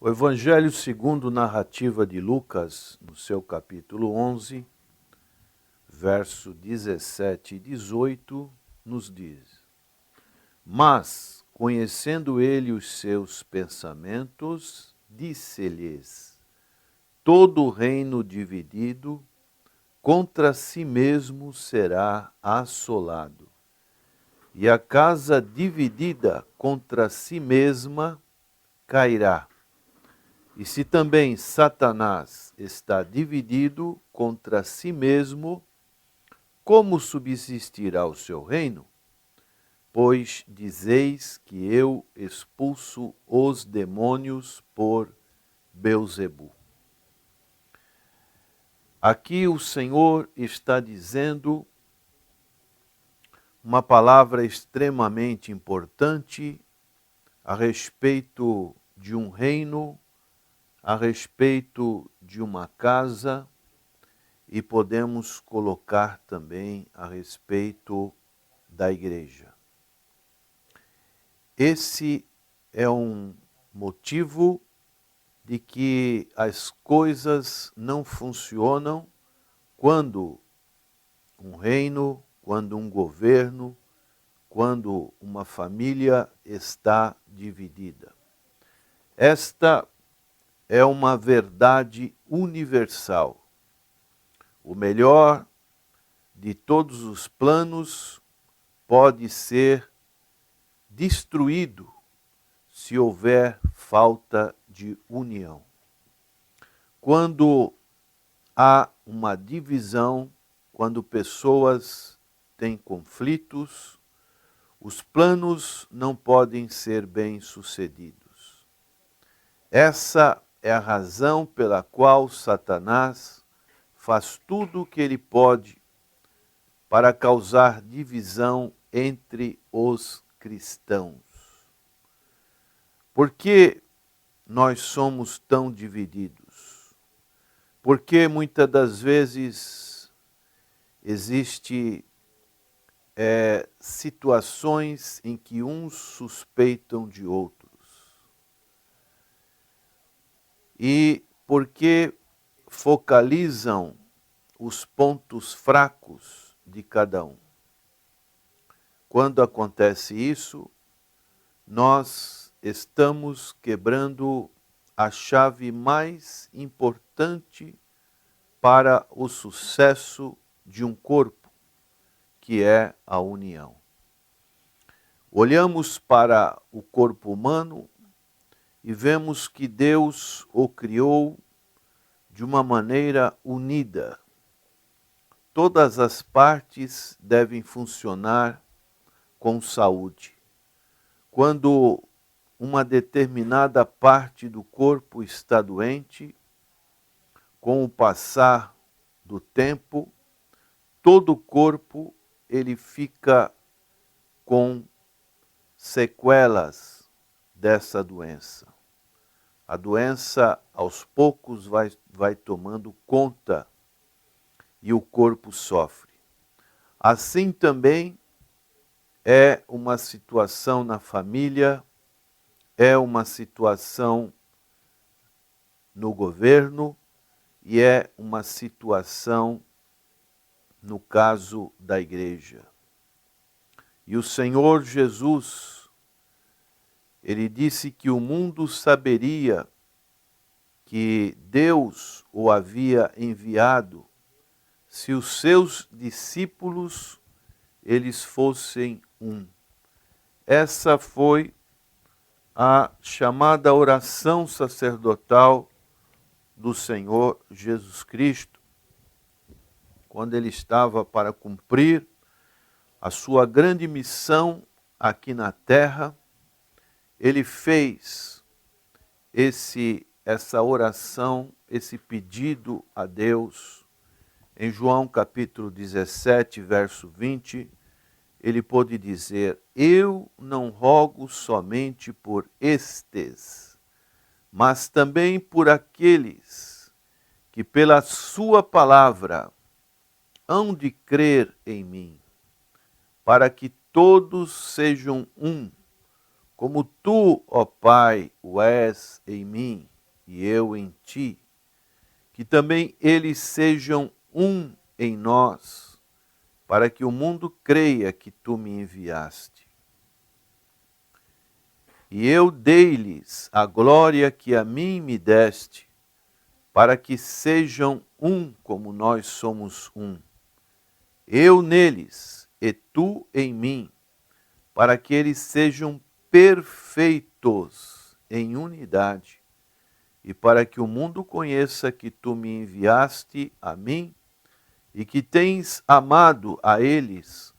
O Evangelho segundo narrativa de Lucas, no seu capítulo 11, verso 17 e 18, nos diz: Mas, conhecendo ele os seus pensamentos, disse-lhes: Todo reino dividido contra si mesmo será assolado, e a casa dividida contra si mesma cairá. E se também Satanás está dividido contra si mesmo, como subsistirá o seu reino? Pois dizeis que eu expulso os demônios por Beelzebu. Aqui o Senhor está dizendo uma palavra extremamente importante a respeito de um reino, a respeito de uma casa, e podemos colocar também a respeito da igreja. Esse é um motivo de que as coisas não funcionam quando um reino, quando um governo, quando uma família está dividida. Esta é uma verdade universal. O melhor de todos os planos pode ser destruído se houver falta de união. Quando há uma divisão, quando pessoas têm conflitos, os planos não podem ser bem-sucedidos. Essa é a razão pela qual Satanás faz tudo o que ele pode para causar divisão entre os cristãos. Por que nós somos tão divididos? Porque muitas das vezes existe situações em que uns suspeitam de outros. E porque focalizam os pontos fracos de cada um. Quando acontece isso, nós estamos quebrando a chave mais importante para o sucesso de um corpo, que é a união. Olhamos para o corpo humano e vemos que Deus o criou de uma maneira unida. Todas as partes devem funcionar com saúde. Quando uma determinada parte do corpo está doente, com o passar do tempo, todo o corpo ele fica com sequelas dessa doença. A doença, aos poucos, vai tomando conta e o corpo sofre. Assim também é uma situação na família, é uma situação no governo e é uma situação no caso da igreja. E o Senhor Jesus, ele disse que o mundo saberia que Deus o havia enviado se os seus discípulos eles fossem um. Essa foi a chamada oração sacerdotal do Senhor Jesus Cristo, quando ele estava para cumprir a sua grande missão aqui na terra. Ele fez essa oração, esse pedido a Deus. Em João capítulo 17, verso 20, ele pôde dizer: Eu não rogo somente por estes, mas também por aqueles que pela sua palavra hão de crer em mim, para que todos sejam um, como tu, ó Pai, o és em mim e eu em ti, que também eles sejam um em nós, para que o mundo creia que tu me enviaste. E eu dei-lhes a glória que a mim me deste, para que sejam um como nós somos um. Eu neles e tu em mim, para que eles sejam perfeitos em unidade, e para que o mundo conheça que tu me enviaste a mim e que tens amado a eles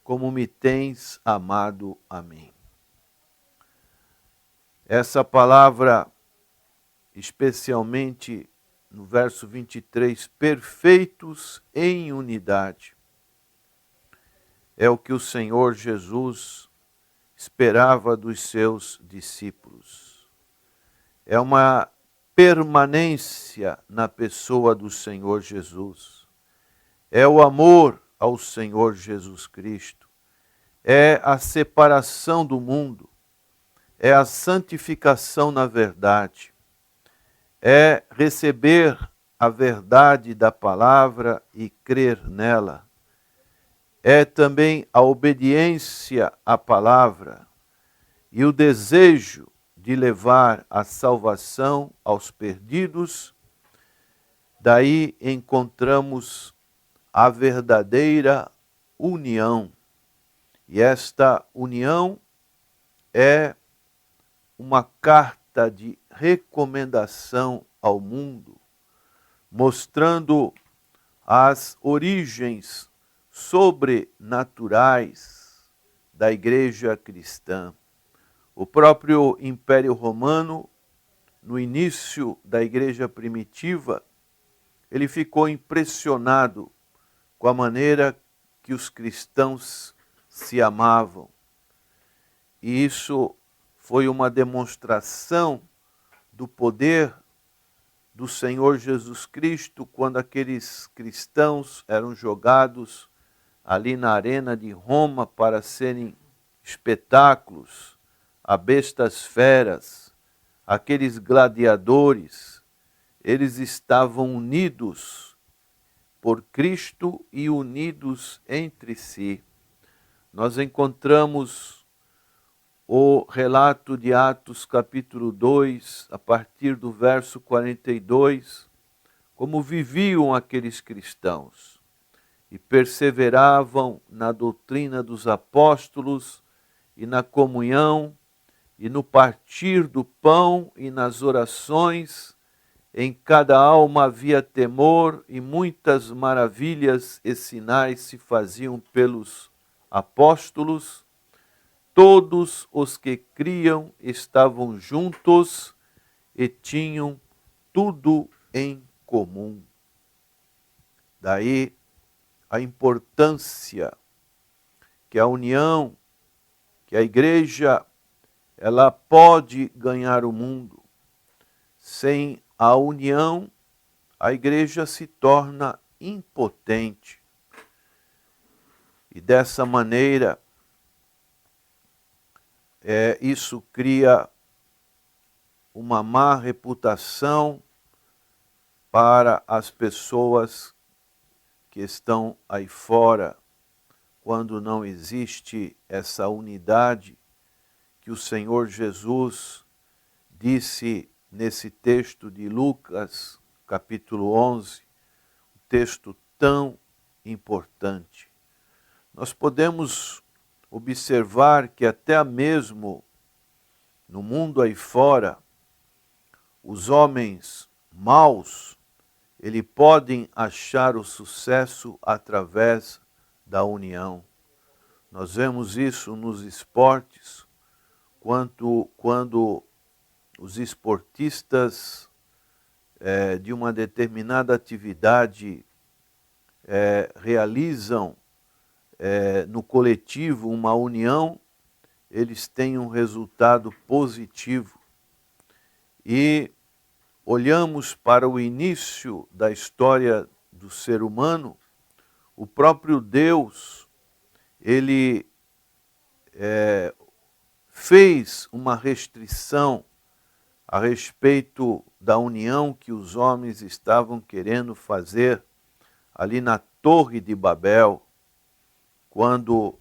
como me tens amado a mim. Essa palavra, especialmente no verso 23, perfeitos em unidade, é o que o Senhor Jesus esperava dos seus discípulos. É uma permanência na pessoa do Senhor Jesus. É o amor ao Senhor Jesus Cristo. É a separação do mundo. É a santificação na verdade. É receber a verdade da palavra e crer nela. É também a obediência à palavra e o desejo de levar a salvação aos perdidos. Daí encontramos a verdadeira união. E esta união é uma carta de recomendação ao mundo, mostrando as origens sobrenaturais da igreja cristã. O próprio Império Romano, no início da igreja primitiva, ele ficou impressionado com a maneira que os cristãos se amavam. E isso foi uma demonstração do poder do Senhor Jesus Cristo quando aqueles cristãos eram jogados ali na arena de Roma para serem espetáculos a bestas feras, aqueles gladiadores. Eles estavam unidos por Cristo e unidos entre si. Nós encontramos o relato de Atos capítulo 2, a partir do verso 42, como viviam aqueles cristãos e perseveravam na doutrina dos apóstolos e na comunhão e no partir do pão e nas orações. Em cada alma havia temor e muitas maravilhas e sinais se faziam pelos apóstolos. Todos os que criam estavam juntos e tinham tudo em comum. Daí a importância que a união, que a igreja, ela pode ganhar o mundo. Sem a união, a igreja se torna impotente. E dessa maneira, isso cria uma má reputação para as pessoas que estão aí fora, quando não existe essa unidade que o Senhor Jesus disse nesse texto de Lucas, capítulo 11, um texto tão importante. Nós podemos observar que até mesmo no mundo aí fora, os homens maus, eles podem achar o sucesso através da união. Nós vemos isso nos esportes, quando os esportistas de uma determinada atividade realizam no coletivo uma união, eles têm um resultado positivo. E olhamos para o início da história do ser humano, o próprio Deus, ele fez uma restrição a respeito da união que os homens estavam querendo fazer ali na Torre de Babel, quando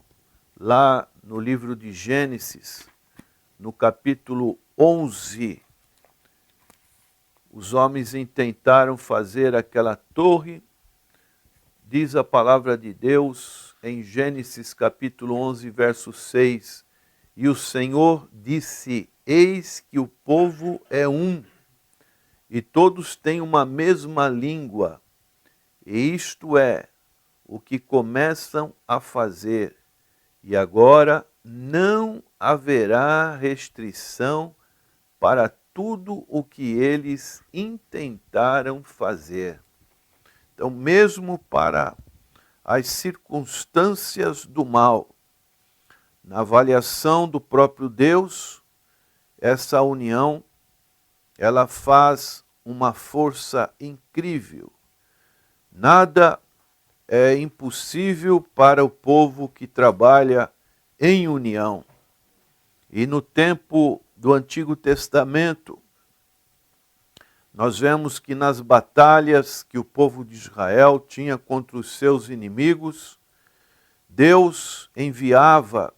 lá no livro de Gênesis, no capítulo 11, os homens intentaram fazer aquela torre. Diz a palavra de Deus em Gênesis capítulo 11, verso 6, e o Senhor disse: eis que o povo é um, e todos têm uma mesma língua, e isto é o que começam a fazer, e agora não haverá restrição para tudo o que eles intentaram fazer. Então, mesmo para as circunstâncias do mal, na avaliação do próprio Deus, essa união, ela faz uma força incrível. Nada é impossível para o povo que trabalha em união. E no tempo do Antigo Testamento, nós vemos que nas batalhas que o povo de Israel tinha contra os seus inimigos, Deus enviava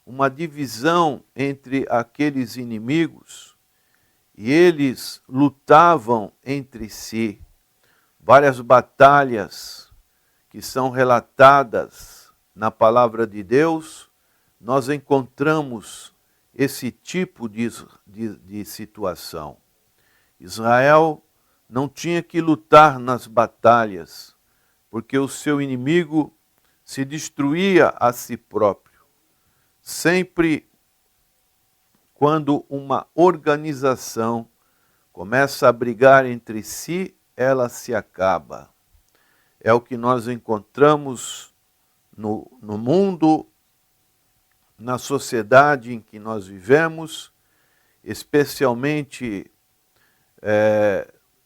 uma divisão entre aqueles inimigos e eles lutavam entre si. Várias batalhas que são relatadas na palavra de Deus, nós encontramos esse tipo de situação. Israel não tinha que lutar nas batalhas, porque o seu inimigo se destruía a si próprio. Sempre quando uma organização começa a brigar entre si, ela se acaba. É o que nós encontramos no mundo, na sociedade em que nós vivemos, especialmente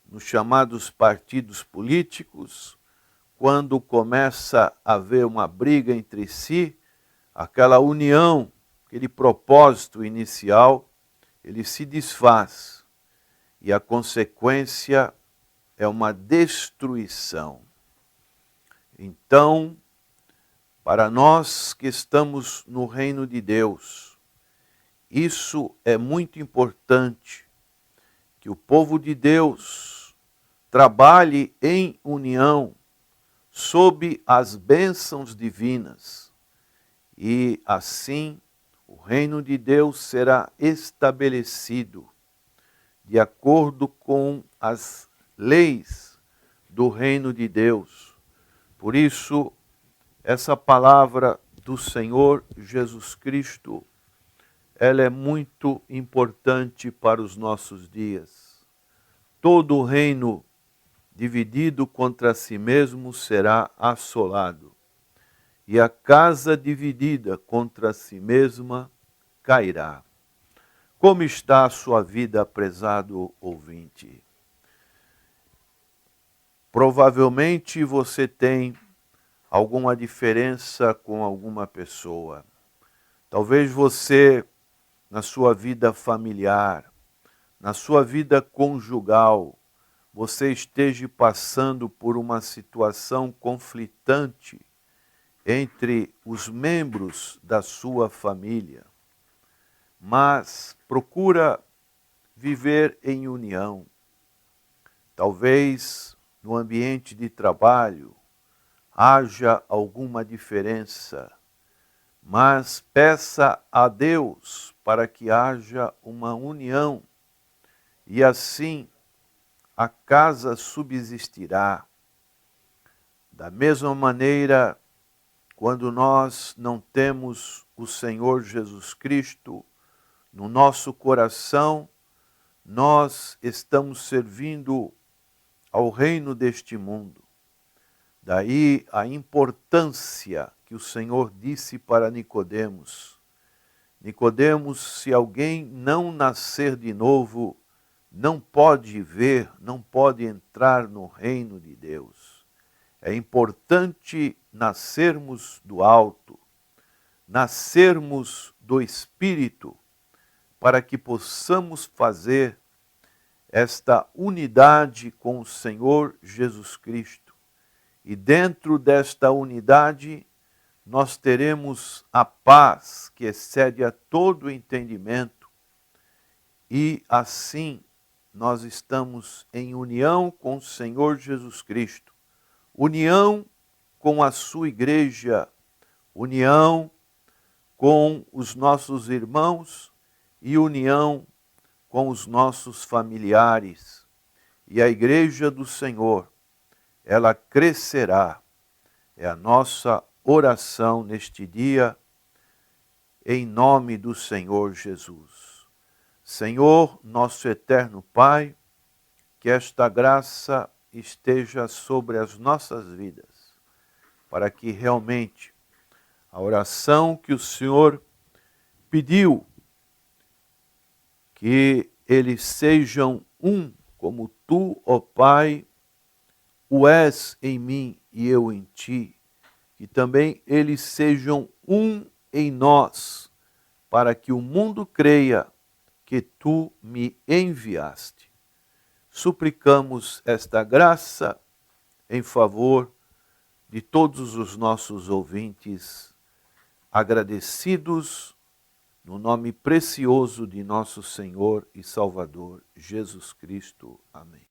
nos chamados partidos políticos, quando começa a haver uma briga entre si, aquela união, aquele propósito inicial, ele se desfaz. E a consequência é uma destruição. Então, para nós que estamos no reino de Deus, isso é muito importante, que o povo de Deus trabalhe em união, sob as bênçãos divinas, e assim o reino de Deus será estabelecido de acordo com as leis do reino de Deus. Por isso, essa palavra do Senhor Jesus Cristo, ela é muito importante para os nossos dias. Todo reino dividido contra si mesmo será assolado, e a casa dividida contra si mesma cairá. Como está a sua vida, prezado ouvinte? Provavelmente você tem alguma diferença com alguma pessoa. Talvez você, na sua vida familiar, na sua vida conjugal, você esteja passando por uma situação conflitante entre os membros da sua família. Mas procura viver em união. Talvez no ambiente de trabalho haja alguma diferença, mas peça a Deus para que haja uma união, e assim a casa subsistirá. Da mesma maneira, quando nós não temos o Senhor Jesus Cristo no nosso coração, nós estamos servindo ao reino deste mundo. Daí a importância que o Senhor disse para Nicodemos. Nicodemos, se alguém não nascer de novo, não pode ver, não pode entrar no reino de Deus. É importante nascermos do alto, nascermos do Espírito, para que possamos fazer esta unidade com o Senhor Jesus Cristo. E dentro desta unidade, nós teremos a paz que excede a todo entendimento, e assim nós estamos em união com o Senhor Jesus Cristo, união com a sua igreja, união com os nossos irmãos e união com os nossos familiares. E a igreja do Senhor, ela crescerá. É a nossa oração neste dia, em nome do Senhor Jesus. Senhor, nosso eterno Pai, que esta graça esteja sobre as nossas vidas, para que realmente a oração que o Senhor pediu, que eles sejam um, como tu, ó Pai, o és em mim e eu em ti, que também eles sejam um em nós, para que o mundo creia que tu me enviaste. Suplicamos esta graça em favor de todos os nossos ouvintes, agradecidos no nome precioso de nosso Senhor e Salvador Jesus Cristo. Amém.